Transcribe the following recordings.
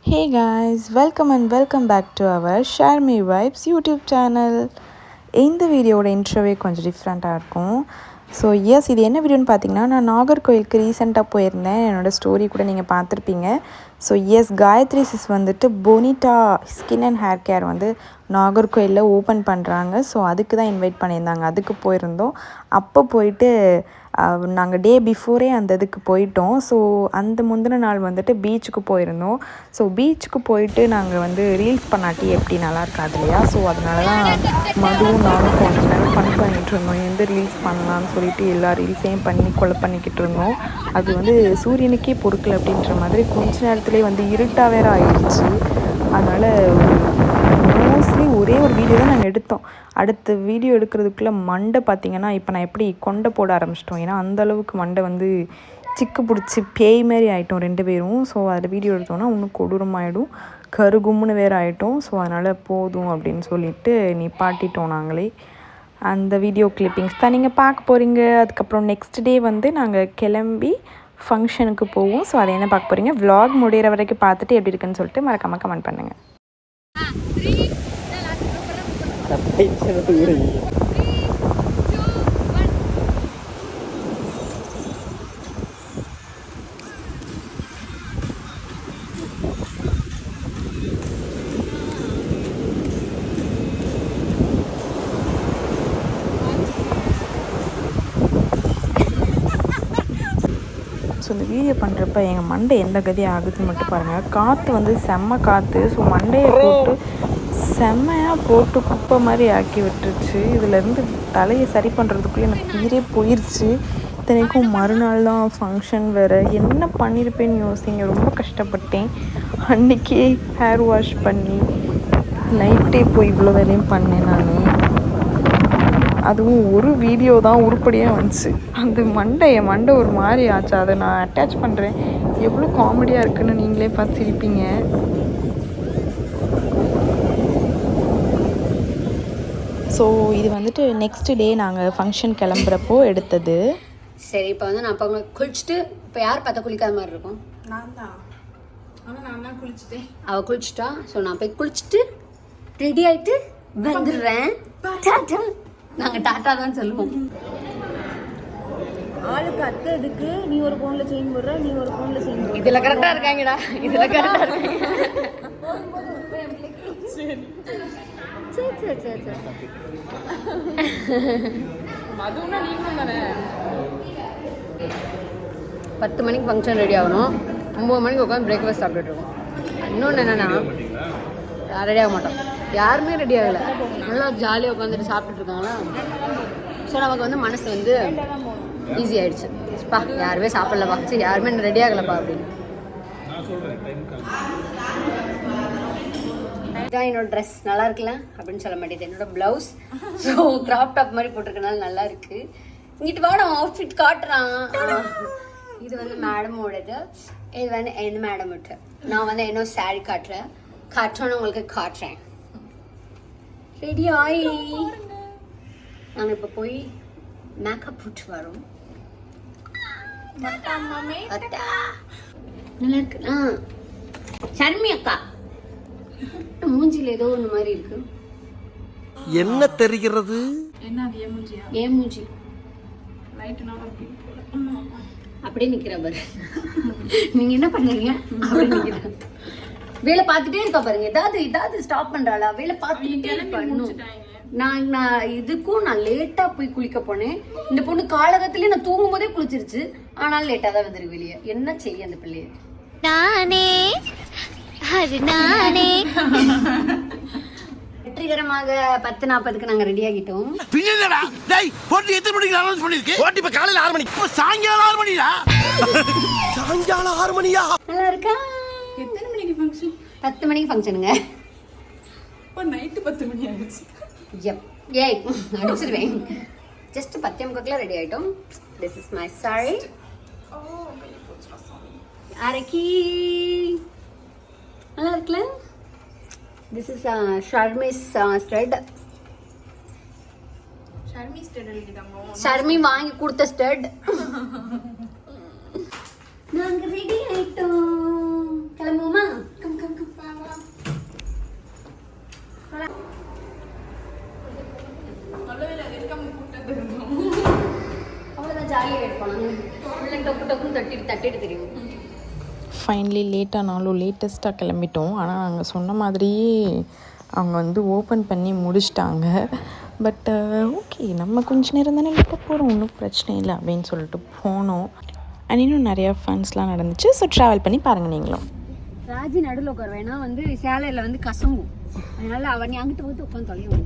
Hey guys, welcome back to our Share Me Vibes YouTube channel. இந்த வீடியோட இன்ட்ரோவே கொஞ்சம் டிஃப்ரெண்ட்டாக இருக்கும். ஸோ எஸ், இது என்ன வீடியோன்னு பார்த்தீங்கன்னா, நான் நாகர்கோயிலுக்கு ரீசெண்டாக போயிருந்தேன். என்னோடய ஸ்டோரி கூட நீங்கள் பார்த்துருப்பீங்க. ஸோ எஸ், காயத்ரி சிஸ் வந்துட்டு போனிட்டா ஸ்கின் அண்ட் ஹேர் கேர் வந்து நாகர்கோயிலில் ஓப்பன் பண்ணுறாங்க. ஸோ அதுக்கு தான் இன்வைட் பண்ணியிருந்தாங்க. அதுக்கு போயிருந்தோம். அப்போ போயிட்டு நாங்கள் டே பிஃபோரே அந்த இதுக்கு போயிட்டோம். ஸோ அந்த முந்தின நாள் வந்துட்டு பீச்சுக்கு போயிருந்தோம். ஸோ பீச்சுக்கு போயிட்டு நாங்கள் வந்து ரீல்ஸ் பண்ணாட்டி எப்படி நல்லா இருக்காது இல்லையா? ஸோ அதனால தான் மதுவும் நானும் கொஞ்ச நேரம் ஃபன் பண்ணிகிட்டு இருந்தோம். எந்த ரீல்ஸ் பண்ணலான்னு சொல்லிட்டு எல்லா ரீல்ஸையும் பண்ணி கொலை பண்ணிக்கிட்டு இருந்தோம். அது வந்து சூரியனுக்கே பொறுக்கலை அப்படின்ற மாதிரி கொஞ்ச நேரத்துலேயே வந்து இருட்டாக வேறு ஆயிடுச்சு. அதனால் மோஸ்ட்லி ஒரே ஒரு வீடியோ தான் நாங்கள் எடுத்தோம். அடுத்த வீடியோ எடுக்கிறதுக்குள்ளே மண்டை பார்த்திங்கன்னா, இப்போ நான் எப்படி கொண்டை போட ஆரம்பிச்சிட்டோம். ஏன்னா அந்தளவுக்கு மண்டை வந்து சிக்கு பிடிச்சி பேய் மாரி ஆகிட்டோம் 2 பேரும். ஸோ அதில் வீடியோ எடுத்தோன்னா இன்னும் கொடூரமாகிடும், கருகும்னு வேறு ஆகிட்டோம். ஸோ அதனால் போதும் அப்படின்னு சொல்லிட்டு நிப்பாட்டிட்டோம் நாங்களே. அந்த வீடியோ கிளிப்பிங்ஸ் தான் நீங்கள் பார்க்க போகிறீங்க. அதுக்கப்புறம் நெக்ஸ்ட் டே வந்து நாங்கள் கிளம்பி ஃபங்க்ஷனுக்கு போவோம். ஸோ அதை என்ன பார்க்க போகிறீங்க, விலாக் முடிகிற வரைக்கும் பார்த்துட்டு எப்படி இருக்குன்னு சொல்லிட்டு மறக்காமல் கமெண்ட் பண்ணுங்கள். ஸோ இந்த வீடியோ பண்ணுறப்ப எங்கள் மண்டை எந்த கதி ஆகுதுன்னு மட்டும் பாருங்கள். காற்று வந்து செம்ம காற்று. ஸோ மண்டையை போட்டு செம்மையாக போட்டு குப்பை மாதிரி ஆக்கி விட்டுருச்சு. இதிலேருந்து தலையை சரி பண்ணுறதுக்குள்ளே எனக்கு உயிரே போயிடுச்சு. இத்தனைக்கும் மறுநாள் தான் ஃபங்க்ஷன் வேறு. என்ன பண்ணியிருப்பேன்னு யோசிங்க. ரொம்ப கஷ்டப்பட்டேன். அன்றைக்கே ஹேர் வாஷ் பண்ணி நைட்டே போய் இவ்வளோ வேலையும் பண்ணேன் நான். அதுவும் ஒரு வீடியோ தான் உருப்படியாக வந்துச்சு. அந்த மண்டை ஒரு மாதிரி ஆச்சு. அதை நான் அட்டாச் பண்ணுறேன். எவ்வளோ காமெடியாக இருக்குன்னு நீங்களே பார்த்து சிரிப்பீங்க. ஸோ இது வந்துட்டு நெக்ஸ்ட் டே நாங்கள் ஃபங்க்ஷன் கிளம்புறப்போ எடுத்தது. சரி, இப்போ வந்து நான் இப்போ குளிச்சுட்டு, இப்போ யார் பார்த்தா குளிக்காத மாதிரி இருக்கும்? நான் தான் குளிச்சுட்டேன். அவள் குளிச்சுட்டா. ஸோ நான் போய் குளிச்சுட்டு ரெடி ஆகிட்டு வந்துடுறேன். டாட்டா. நாங்கள் டாட்டா தான் சொல்லுவோம். ஆளுக்கு அத்தை இதுக்கு நீ ஒரு ஃபோனில் செயின் போடுற, நீ ஒரு ஃபோனில் செயின் போடுற. இதில் கரெக்டாக இருக்காங்கடா, இதில் கரெக்டாக இருக்காங்க. சரி. அதுவும் நீங்களும் தானே. 10 மணிக்கு ஃபங்க்ஷன் ரெடி ஆகணும். 9 மணிக்கு உட்காந்து பிரேக்ஃபாஸ்ட் சாப்பிட்டுட்டு இருக்கோம். இன்னொன்று என்னென்னா, ரெடி ஆக மாட்டோம். யாருமே ரெடி ஆகலை. நல்லா ஜாலியாக உட்காந்துட்டு சாப்பிட்டுட்டு இருக்காங்களா. ஸோ நமக்கு வந்து மனசு வந்து ஈஸி ஆகிடுச்சு. பா யாருமே சாப்பிடலப்பா, சரி யாருமே ரெடி ஆகலைப்பா அப்படின்னு. இதான் என்னோட ட்ரெஸ் நல்லா இருக்குல்ல அப்படின்னு சொல்ல மாட்டேது. என்னோட ப்ளவுஸ் ஸோ க்ராப் டாப் மாதிரி போட்டிருக்கனால நல்லா இருக்கு. இங்கிட்டு வாட அவுட்ஃபிட் காட்டுறான். இது வந்து மேடமோடது, இது வந்து என் மேடம் விட்டு. நான் வந்து என்ன சாரி காட்டுறோன்னு உங்களுக்கு காட்டுறேன். ரெடி ஆயி நாங்கள் இப்போ போய் மேக்கப் போட்டு வரோம். நல்லா இருக்கு. ஷர்மி அக்கா மூஞ்சில ஏதோ ஒன்று மாதிரி இருக்கு. என்ன தெரிகிறது? ஏன் மூஞ்சி அப்படியே நிக்கிற பாரு. நீங்க என்ன பண்றீங்க? அப்படியே நிக்கிற. வேலை பார்த்துட்டே இருக்கா பாருங்க. ஏதாவது ஸ்டாப் பண்றாளா? வேலை பார்த்துட்டே பண்ணும். நான் இதுக்கும் நான் லேட்டா போய் குளிக்க போனேன். இந்த பொண்ணு காலகத்திலேயே நான் தூங்கும் போதே குளிச்சிருச்சு. ஆனாலும் லேட்டா தான் வந்துருக்கு வெளியே. என்ன செய்ய அந்த பிள்ளைய? வெற்றிகரமாக 10:40க்கு நாங்க ரெடி ஆகிட்டோம். பின்னடா டேய், போட்டி எத்தனை மணிக்கு அனௌன்ஸ் பண்ணிருக்கு? போட்டி இப்ப காலையில 6 மணிக்கு. இப்ப சாயங்காலம் 6 மணியா? சாயங்காலம் 6 மணியா? நல்லா இருக்கா? எத்தனை மணிக்கு ஃபங்க்ஷன்? 10 மணிக்கு ஃபங்க்ஷனுங்க. இப்போ நைட்டு 10 மணி ஆயிடுச்சு. ஏய் அடிச்சிருவேன். ஜஸ்ட் 10:30க்குள்ள ரெடி ஆயிட்டோம். This is my sari. அரக்கி நல்லா இருக்குல்ல? This is Sharmi's stud. Sharmi வாங்கி கொடுத்த ஸ்டட். நாங்க ரெடி ஆயிட்டோம். கிளம்புவோமா? Come come come. ஜாலியாக எடுப்போம் உள்ள டொக்கு டொக்குன்னு தட்டிட்டு தெரியும். ஃபைனலி லேட்டானாலும் லேட்டஸ்ட்டாக கிளம்பிட்டோம். ஆனால் நாங்கள் சொன்ன மாதிரியே அவங்க வந்து ஓப்பன் பண்ணி முடிச்சிட்டாங்க. பட் ஓகே, நம்ம கொஞ்சம் நேரம் தானே லேட்டாக போகிறோம், ஒன்றும் பிரச்சனை இல்லை அப்படின்னு சொல்லிட்டு போனோம். அண்ட் இன்னும் நிறையா ஃபன்ஸ்லாம் நடந்துச்சு. ஸோ ட்ராவல் பண்ணி பாருங்கள் நீங்களும். ராஜி நடுவில் உட்காருவேன், ஏன்னா வந்து சேலையில் வந்து கசங்கும், அதனால அவன் நீ அங்கிட்டு வந்து உட்காந்து தொலையும்.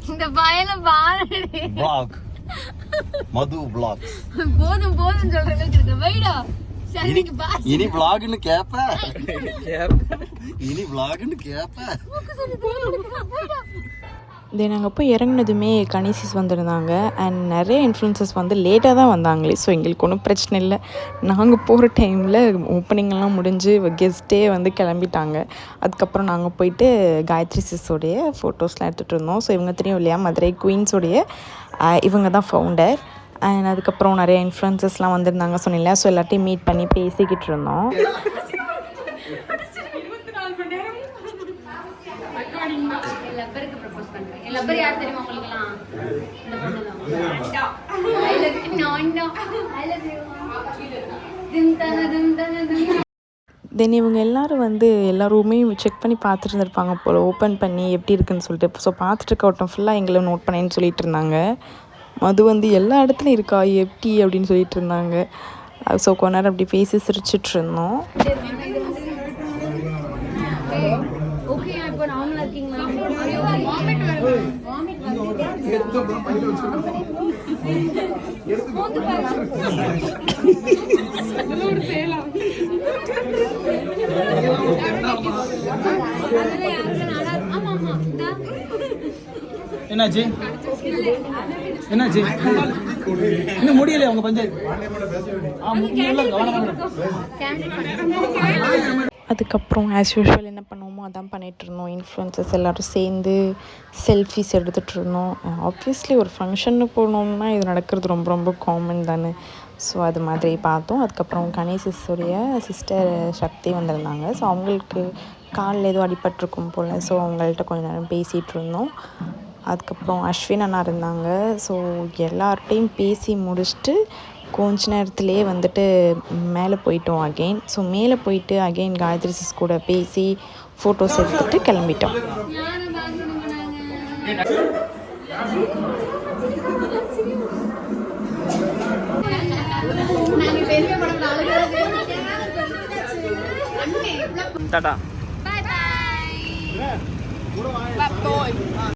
இந்த பயல vlog மது vlog போதும் போதும் சொல்றதுக்கு இருக்கு. வைடா இனி vlogன்னு கேப்ப இனி vlogன்னு கேப்ப. தென் நாங்கள் போய் இறங்கினதுமே கனிசிஸ் வந்திருந்தாங்க. அண்ட் நிறைய இன்ஃப்ளூயன்சஸ் வந்து லேட்டாக தான் வந்தாங்களே. ஸோ எங்களுக்கு ஒன்றும் பிரச்சனை இல்லை. நாங்கள் போகிற டைமில் ஓப்பனிங்லாம் முடிஞ்சு கெஸ்ட்டே வந்து கிளம்பிட்டாங்க. அதுக்கப்புறம் நாங்கள் போயிட்டு காயத்ரி சிஸ்ஸோடைய ஃபோட்டோஸ்லாம் எடுத்துகிட்டு இருந்தோம். ஸோ இவங்க தெரியும் இல்லையா, மதுரை குயின்ஸோடைய இவங்க தான் ஃபவுண்டர். அண்ட் அதுக்கப்புறம் நிறைய இன்ஃப்ளூயன்சஸ்லாம் வந்திருந்தாங்க சொன்னீங்களா. ஸோ எல்லாத்தையும் மீட் பண்ணி பேசிக்கிட்டு இருந்தோம். லப்பர் யார் தெரியுமா உங்களுக்குலாம்? இந்த பொண்ணு தான். I love you. தென் இவங்க எல்லோரும் வந்து எல்லா ரூமையும் செக் பண்ணி பார்த்துட்டு இருந்திருப்பாங்க போல், ஓப்பன் பண்ணி எப்படி இருக்குன்னு சொல்லிட்டு. ஸோ பார்த்துட்டு இருக்க ஒருத்தன் ஃபுல்லாக எங்களை நோட் பண்ணேன்னு சொல்லிட்டு இருந்தாங்க. அது வந்து எல்லா இடத்துலையும் இருக்கா எப்படி அப்படின்னு சொல்லிட்டு இருந்தாங்க. ஸோ கொஞ்ச நேரம் அப்படி பேசி சிரிச்சிட்டு இருந்தோம். ஓகே, இப்போ நார்மலா இருக்கீங்களா? என்னாச்சு என்னாச்சு இன்னும் முடியல உங்க பஞ்சாயத்து. அதுக்கப்புறம் ஆஸ் யூஷுவல் என்ன பண்ணுவோமோ அதான் பண்ணிகிட்டு இருந்தோம். இன்ஃப்ளூயன்சஸ் எல்லோரும் சேர்ந்து செல்ஃபிஸ் எடுத்துகிட்டு இருந்தோம். ஆப்வியஸ்லி ஒரு ஃபங்க்ஷன்னு போனோம்னா இது நடக்கிறது ரொம்ப ரொம்ப காமன் தானே. ஸோ அது மாதிரி பார்த்தோம். அதுக்கப்புறம் கணேசிஸுடைய சிஸ்டர் சக்தி வந்திருந்தாங்க. ஸோ அவங்களுக்கு காலில் ஏதோ அடிபட்டிருக்கும் போல். ஸோ அவங்கள்ட்ட கொஞ்சம் நேரம் பேசிகிட்டு இருந்தோம். அதுக்கப்புறம் அஸ்வின் அண்ணா இருந்தாங்க. ஸோ எல்லார்ட்டையும் பேசி முடிச்சுட்டு கொஞ்ச நேரத்துலேயே வந்துட்டு மேலே போயிட்டோம் அகெயின். ஸோ மேலே போயிட்டு அகெயின் காயத்ரி சிஸ் கூட பேசி ஃபோட்டோஸ் எடுத்துகிட்டு கிளம்பிட்டோம். டாடா. Bye bye.